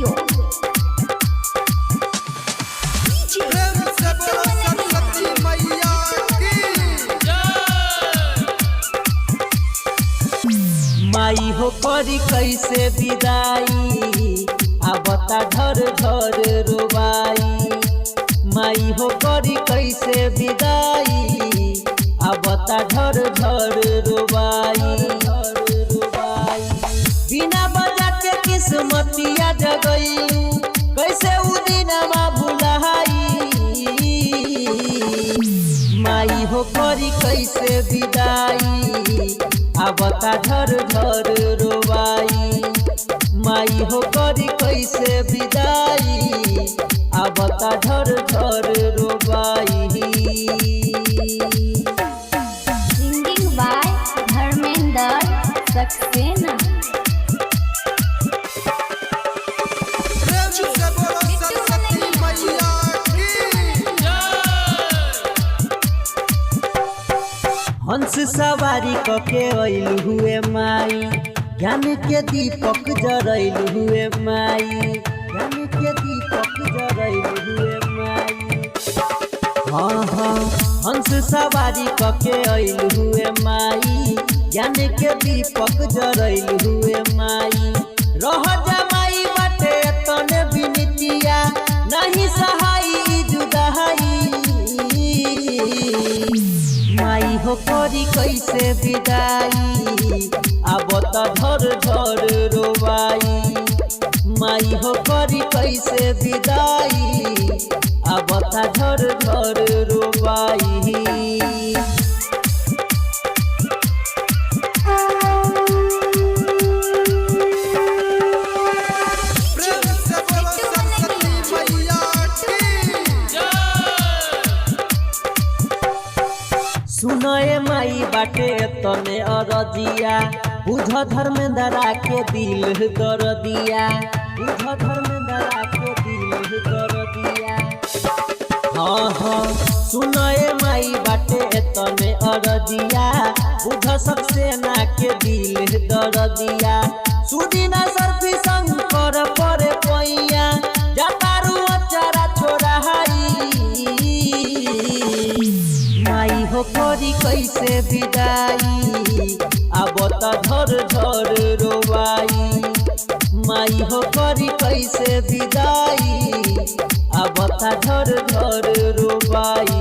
Studio. माई हो करी कैसे विदाई आबता घर घर रोबाई। माई हो करी कैसे विदाई आबता घर घर रोबाई। बिना बजा के किस्मतिया जगई कैसे उ दिनमा भुलाई। माई हो करी कैसे विदाई आबता घर घर रोबाई। माई हो करी कैसे विदाई आबता घर घर रोबाई। Singing by Dharmendra Saxena. हंस सवारी कके अइल हुए माई ज्ञान के दीपक जरैल हुए माई। ज्ञान के दीपक जरैल हुए माई। हाँ हाँ हंस सवारी कके अइल हुए माई ज्ञान के दीपक जरैल हुए माई। रह जमाई बाटे तने बिनतिया नहीं सहाई जुदाई। माई हो करी कैसे विदाई आबता घर घर रोबाई। माई हो करी कैसे विदाई आबता घर घर रोबाई। सुनए माई बाटे तने अरजिया बुझ धर्मेंद्रा के दिल दरदिया। बुझ धर्मेंद्रा के दिल दरदिया। हाँ हाँ सुनए माई बाटे तने अरजिया बुझ सक्सेना के दिल दरदिया। सुदिना सर्फी शंकर परे पैया जतारू अचारा छोड़ा हाई। माई हो करी कैसे विदाई आबता घर घर रोबाई। माई हो करी कैसे विदाई आबता घर घर रोबाई।